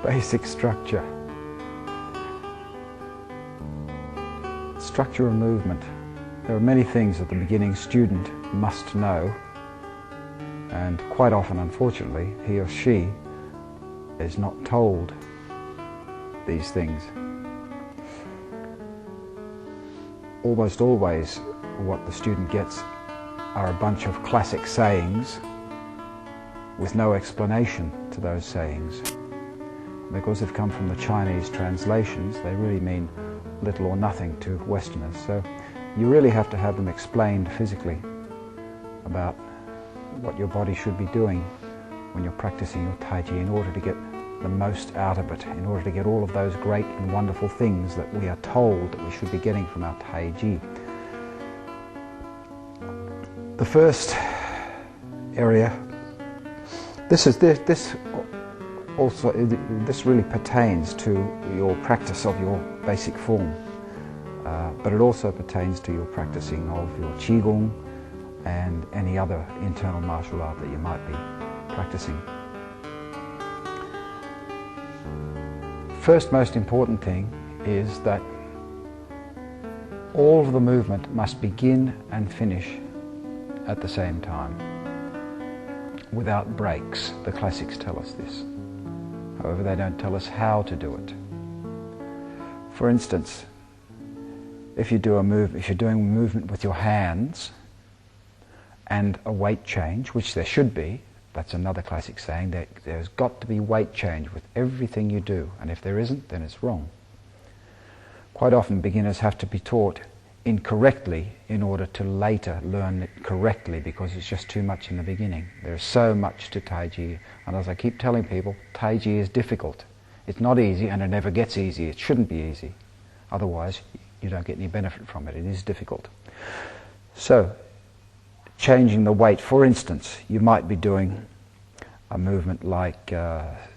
Basic structure. Structure of movement. There are many things that the beginning student must know, and quite often, unfortunately, he or she is not told these things. Almost always what the student gets are a bunch of classic sayings with no explanation to those sayings. Because they've come from the Chinese translations, they really mean little or nothing to Westerners. So you really have to have them explained physically about what your body should be doing when you're practicing your Tai Chi in order to get the most out of it, in order to get all of those great and wonderful things that we are told that we should be getting from our Tai Chi. The first area, this really pertains to your practice of your basic form, but it also pertains to your practicing of your Qigong and any other internal martial art that you might be practicing. First most important thing is that all of the movement must begin and finish at the same time, without breaks. The classics tell us this. However, they don't tell us how to do it. For instance, if you're doing a movement with your hands and a weight change, which there should be, that's another classic saying, that there's got to be weight change with everything you do, and if there isn't, then it's wrong. Quite often beginners have to be taught incorrectly in order to later learn it correctly, because it's just too much in the beginning. There's so much to Tai Chi, and as I keep telling people, Tai Chi is difficult. It's not easy, and it never gets easy. It shouldn't be easy. Otherwise, you don't get any benefit from it. It is difficult. So, changing the weight, for instance, you might be doing a movement like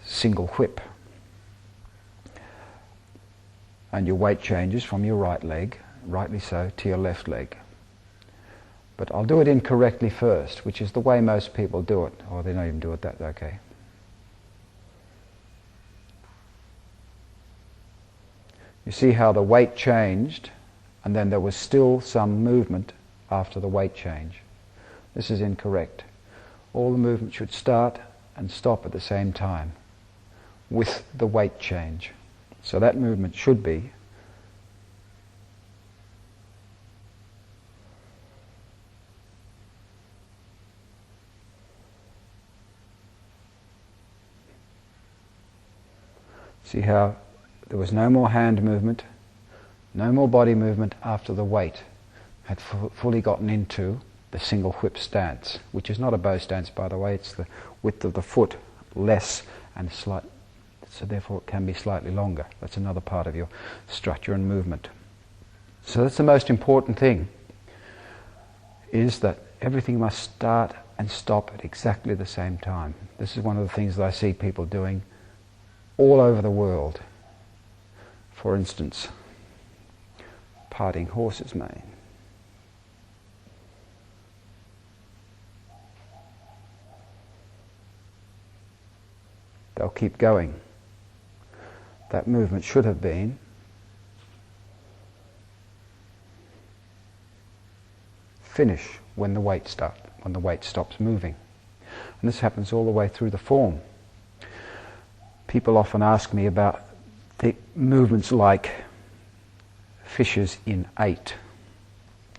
single whip, and your weight changes from your right leg, rightly so, to your left leg. But I'll do it incorrectly first, which is the way most people do it, or they don't even do it that okay. You see how the weight changed, and then there was still some movement after the weight change. This is incorrect. All the movement should start and stop at the same time with the weight change. So that movement should be see how there was no more hand movement, no more body movement after the weight had fully gotten into the single whip stance, which is not a bow stance, by the way. It's the width of the foot less and slight, so therefore it can be slightly longer. That's another part of your structure and movement. So that's the most important thing, is that everything must start and stop at exactly the same time. This is one of the things that I see people doing all over the world. For instance, parting horse's mane. They'll keep going. That movement should have been finish when the weight stops moving. And this happens all the way through the form. People often ask me about the movements like fishes in 8.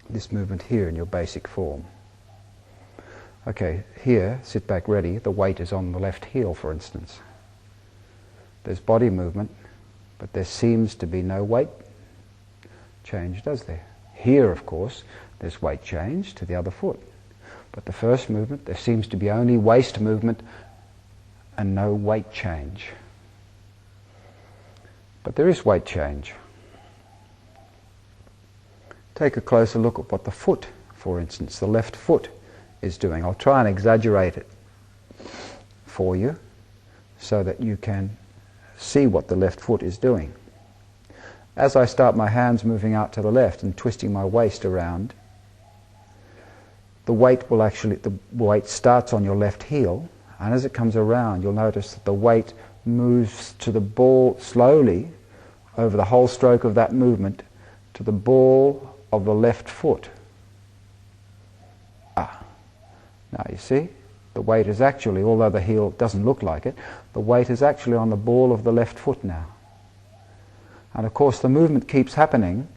This movement here in your basic form. Okay, here, sit back ready, the weight is on the left heel, for instance. There's body movement, but there seems to be no weight change, does there? Here, of course, there's weight change to the other foot. But the first movement, there seems to be only waist movement and no weight change. But there is weight change. Take a closer look at what the foot, for instance, the left foot is doing. I'll try and exaggerate it for you so that you can see what the left foot is doing. As I start my hands moving out to the left and twisting my waist around, the weight starts on your left heel And as it comes around, you'll notice that the weight moves to the ball slowly over the whole stroke of that movement to the ball of the left foot. Now you see, the weight is actually, although the heel doesn't look like it, the weight is actually on the ball of the left foot now. And of course the movement keeps happening,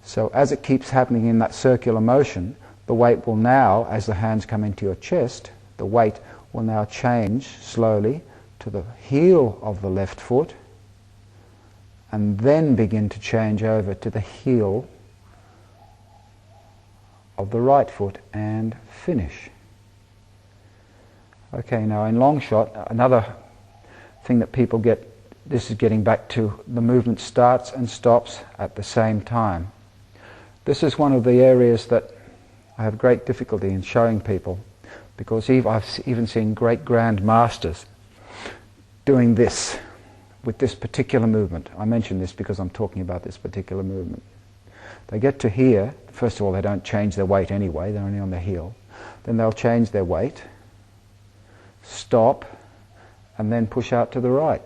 so as it keeps happening in that circular motion, the weight will now, as the hands come into your chest, the weight will now change slowly to the heel of the left foot and then begin to change over to the heel of the right foot and finish. Okay, now in long shot, another thing that people get, this is getting back to the movement starts and stops at the same time. This is one of the areas that I have great difficulty in showing people, because I've even seen great grand masters doing this with this particular movement. I mention this because I'm talking about this particular movement. They get to here, first of all they don't change their weight anyway, they're only on the heel. Then they'll change their weight, stop, and then push out to the right.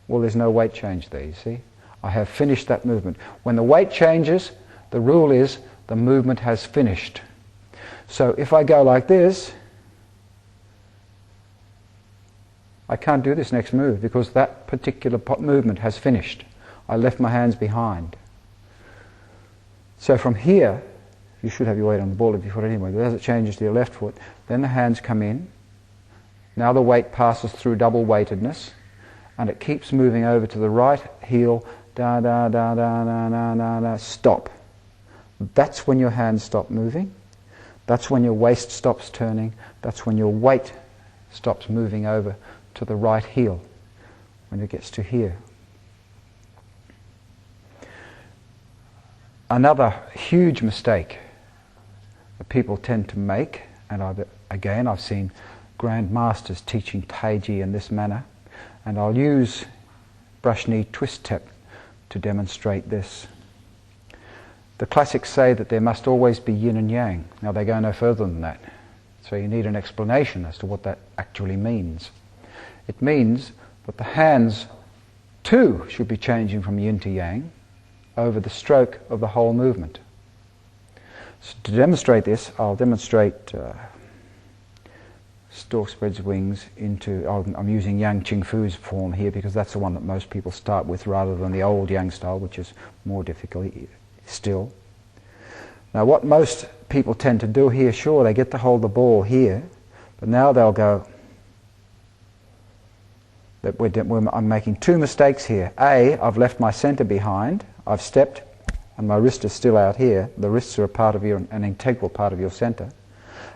Well, there's no weight change there, you see. I have finished that movement. When the weight changes, the rule is the movement has finished. So if I go like this, I can't do this next move because that particular movement has finished. I left my hands behind. So from here, you should have your weight on the ball of your foot anyway, but as it changes to your left foot, then the hands come in. Now the weight passes through double weightedness, and it keeps moving over to the right heel, da da da da da da da da, stop. That's when your hands stop moving. That's when your waist stops turning. That's when your weight stops moving over to the right heel, when it gets to here. Another huge mistake that people tend to make, and I've seen grand masters teaching Tai Chi in this manner, and I'll use brush knee twist step to demonstrate this. The classics say that there must always be yin and yang. Now they go no further than that, so you need an explanation as to what that actually means. It means that the hands too should be changing from yin to yang over the stroke of the whole movement. So to demonstrate this, I'll demonstrate stork spreads wings into, I'm using Yang Ching Fu's form here because that's the one that most people start with rather than the old Yang style, which is more difficult still. Now what most people tend to do here, sure, they get to hold the ball here, but now they'll go, I'm making two mistakes here. A, I've left my center behind, I've stepped, and my wrist is still out here. The wrists are a part of an integral part of your center.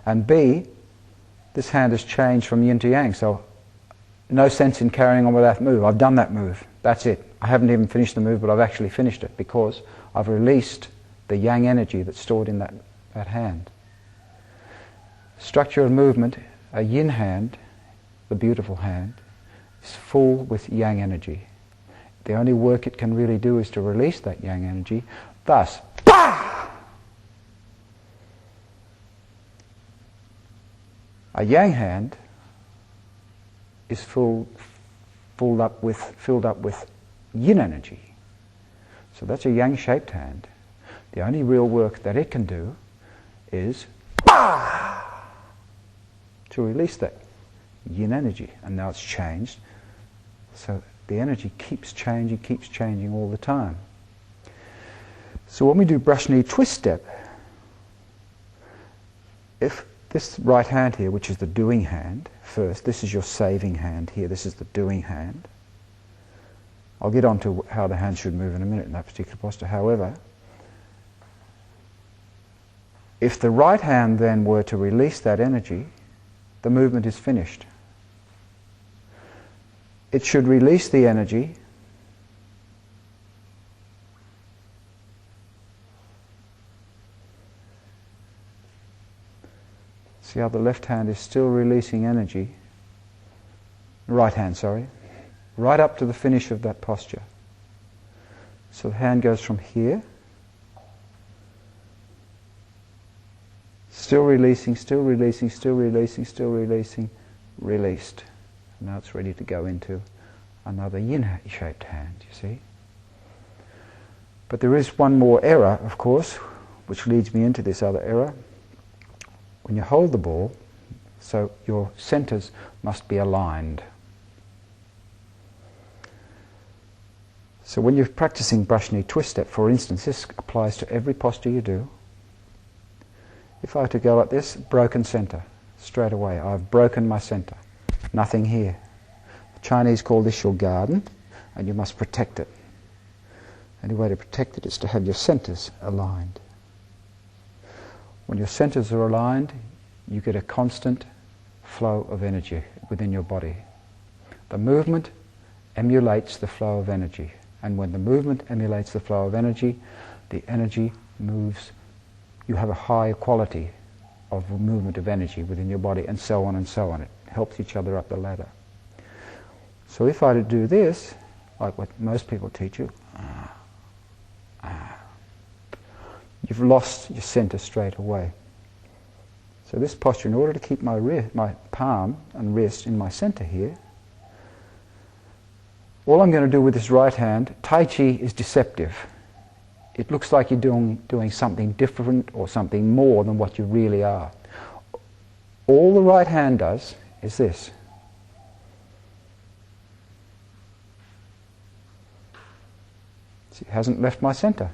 And B, this hand has changed from yin to yang, so no sense in carrying on with that move. I've done that move. That's it. I haven't even finished the move, but I've actually finished it because I've released the yang energy that's stored in that hand. Structure of movement, a yin hand, the beautiful hand, is full with yang energy. The only work it can really do is to release that yang energy. Thus, bah! A yang hand is filled up with yin energy. So that's a yang-shaped hand. The only real work that it can do is bah! To release that yin energy. And now it's changed. So the energy keeps changing all the time. So when we do brush knee twist step, if this right hand here, which is the doing hand, first, this is your saving hand here, this is the doing hand. I'll get on to how the hand should move in a minute in that particular posture. However, if the right hand then were to release that energy, the movement is finished. It should release the energy see how the left hand is still releasing energy, right hand, sorry, right up to the finish of that posture. So the hand goes from here, still releasing, still releasing, still releasing, still releasing, released. Now it's ready to go into another yin-shaped hand, you see. But there is one more error, of course, which leads me into this other error. When you hold the ball, so your centers must be aligned. So when you're practicing brush knee twist step, for instance, this applies to every posture you do. If I were to go like this, broken center, straight away, I've broken my center. Nothing here. The Chinese call this your garden, and you must protect it. The only way to protect it is to have your centers aligned. When your centers are aligned, you get a constant flow of energy within your body. The movement emulates the flow of energy. And when the movement emulates the flow of energy, the energy moves. You have a higher quality of movement of energy within your body, and so on and so on. It helps each other up the ladder. So if I were to do this, like what most people teach you, you've lost your center straight away. So this posture, in order to keep my palm and wrist in my center here, all I'm going to do with this right hand, Tai Chi is deceptive. It looks like you're doing something different or something more than what you really are. All the right hand does is this. See, it hasn't left my center.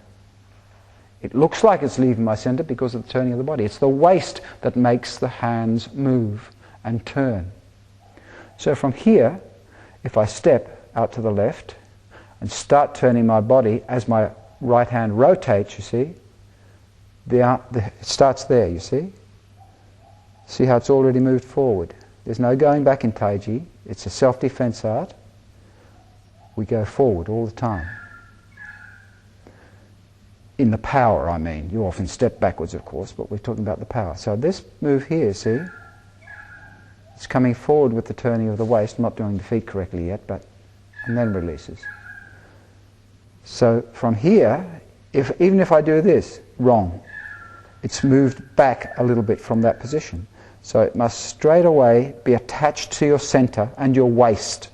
It looks like it's leaving my center because of the turning of the body. It's the waist that makes the hands move and turn. So from here, if I step out to the left and start turning my body as my right hand rotates, you see, it starts there, you see. See how it's already moved forward. There's no going back in Tai Chi. It's a self-defense art. We go forward all the time. In the power, I mean. You often step backwards, of course, but we're talking about the power. So this move here, see, it's coming forward with the turning of the waist. I'm not doing the feet correctly yet, and then releases. So from here, even if I do this, wrong. It's moved back a little bit from that position. So it must straight away be attached to your center and your waist.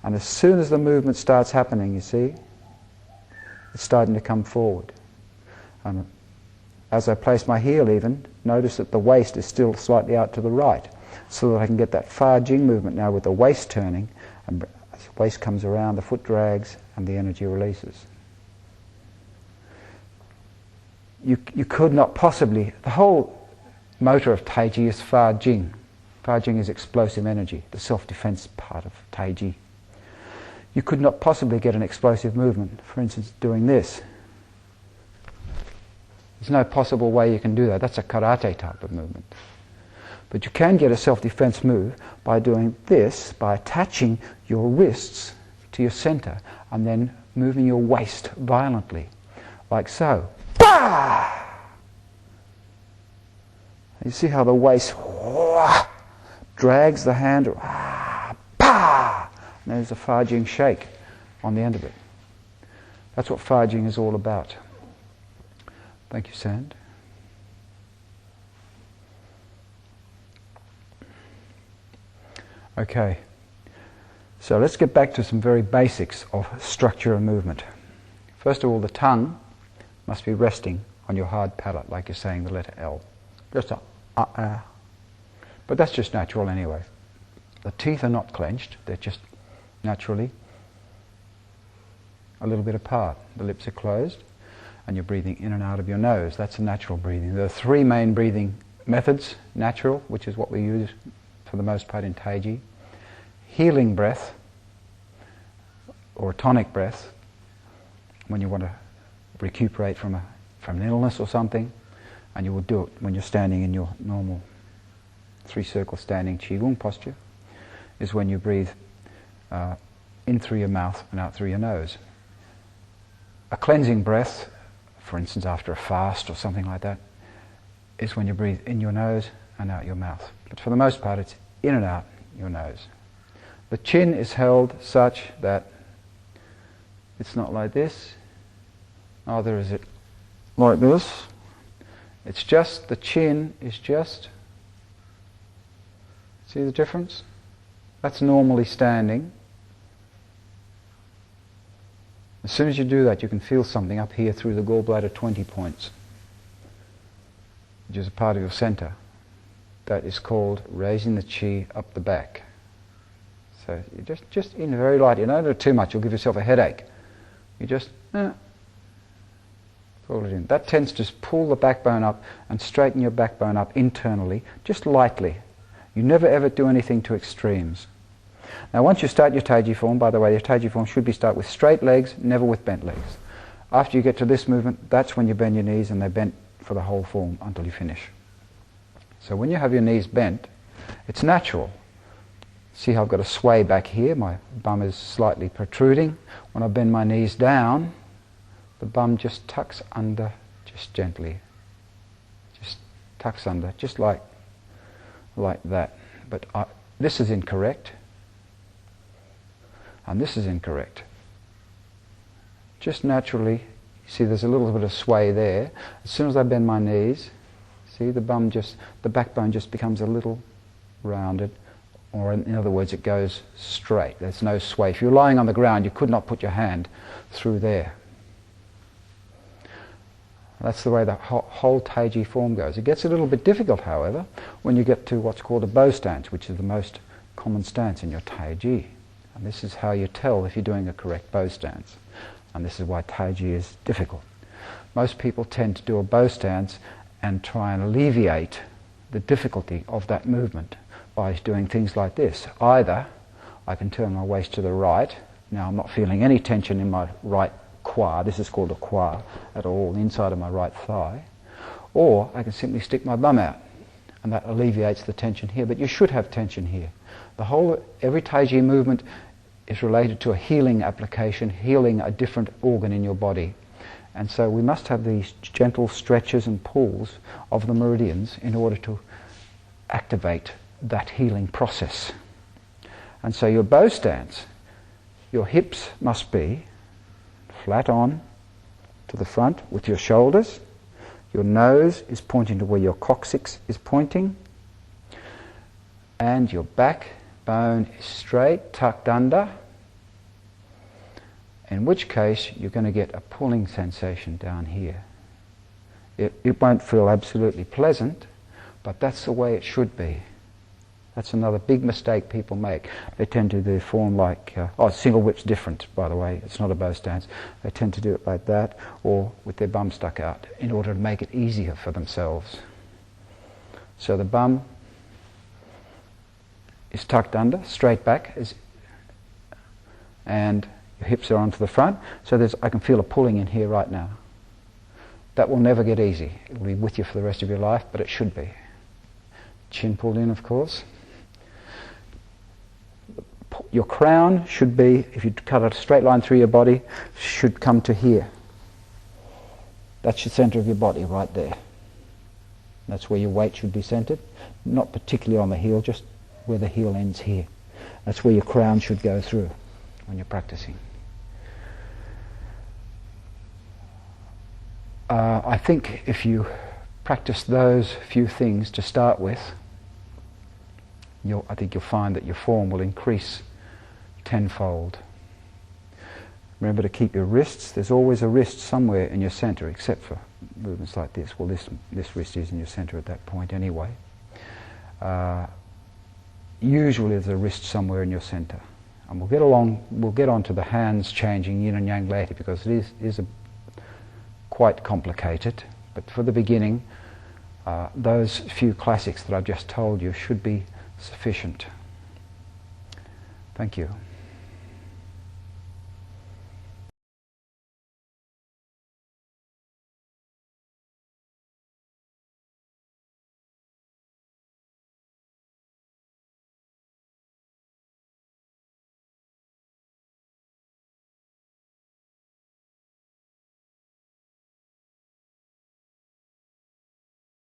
And as soon as the movement starts happening, you see, it's starting to come forward. And as I place my heel even, notice that the waist is still slightly out to the right, so that I can get that Fa Jing movement now with the waist turning, and as the waist comes around, the foot drags, and the energy releases. You could not possibly, the whole motor of Tai Chi is Fa Jing. Fa Jing is explosive energy, the self-defense part of Tai Chi. You could not possibly get an explosive movement, for instance, doing this. There's no possible way you can do that. That's a karate type of movement. But you can get a self-defense move by doing this, by attaching your wrists to your center and then moving your waist violently, like so. Bah! You see how the waist drags the hand. Bah! And there's a Fa Jing shake on the end of it. That's what Fa Jing is all about. Thank you, Sand. Okay, so let's get back to some very basics of structure and movement. First of all, the tongue must be resting on your hard palate, like you're saying the letter L. Just a But that's just natural anyway. The teeth are not clenched, they're just naturally a little bit apart. The lips are closed, and you're breathing in and out of your nose. That's a natural breathing. There are three main breathing methods. Natural, which is what we use for the most part in Tai Chi. Healing breath, or a tonic breath, when you want to recuperate from an illness or something, and you will do it when you're standing in your normal three-circle standing Qigong posture, is when you breathe in through your mouth and out through your nose. A cleansing breath, for instance after a fast or something like that, is when you breathe in your nose and out your mouth. But for the most part it's in and out your nose. The chin is held such that it's not like this, neither is it like this. It's just, the chin is just, see the difference? That's normally standing. As soon as you do that, you can feel something up here through the gallbladder 20 points, which is a part of your center. That is called raising the chi up the back. So you just in very light. You don't do too much, you'll give yourself a headache. You just pull it in. That tends to pull the backbone up and straighten your backbone up internally, just lightly. You never ever do anything to extremes. Now once you start your Tai Chi form, by the way, your Tai Chi form should be start with straight legs, never with bent legs. After you get to this movement, that's when you bend your knees, and they're bent for the whole form until you finish. So when you have your knees bent, it's natural. See how I've got a sway back here, my bum is slightly protruding. When I bend my knees down, the bum just tucks under, just gently. Just tucks under, just like that. But this is incorrect. And this is incorrect. Just naturally, see there's a little bit of sway there. As soon as I bend my knees, see the backbone just becomes a little rounded, or in other words, it goes straight. There's no sway. If you're lying on the ground, you could not put your hand through there. That's the way the whole Tai Chi form goes. It gets a little bit difficult, however, when you get to what's called a bow stance, which is the most common stance in your Tai Chi. And this is how you tell if you're doing a correct bow stance. And this is why Tai Chi is difficult. Most people tend to do a bow stance and try and alleviate the difficulty of that movement by doing things like this. Either I can turn my waist to the right. Now I'm not feeling any tension in my right quad. This is called a quad at all, the inside of my right thigh. Or I can simply stick my bum out, and that alleviates the tension here. But you should have tension here. Every Tai Chi movement is related to a healing application, healing a different organ in your body. And so we must have these gentle stretches and pulls of the meridians in order to activate that healing process. And so your bow stance, your hips must be flat on to the front with your shoulders. Your nose is pointing to where your coccyx is pointing. And your backbone is straight, tucked under. In which case you're going to get a pulling sensation down here. It won't feel absolutely pleasant, but that's the way it should be. That's another big mistake people make. They tend to do form like, single whip's different, by the way, it's not a bow stance. They tend to do it like that, or with their bum stuck out, in order to make it easier for themselves. So the bum is tucked under, straight back, and your hips are onto the front. So I can feel a pulling in here right now. That will never get easy. It will be with you for the rest of your life, but it should be. Chin pulled in, of course. Your crown should be, if you cut a straight line through your body, should come to here. That's the center of your body right there. That's where your weight should be centered. Not particularly on the heel, just where the heel ends here. That's where your crown should go through when you're practicing. I think if you practice those few things to start with, I think you'll find that your form will increase tenfold. Remember to keep your wrists. There's always a wrist somewhere in your center, except for movements like this. Well, this wrist is in your center at that point anyway. Usually there's a wrist somewhere in your center. And we'll get on to the hands changing yin and yang later, because it is quite complicated. But for the beginning, those few classics that I've just told you should be sufficient. Thank you.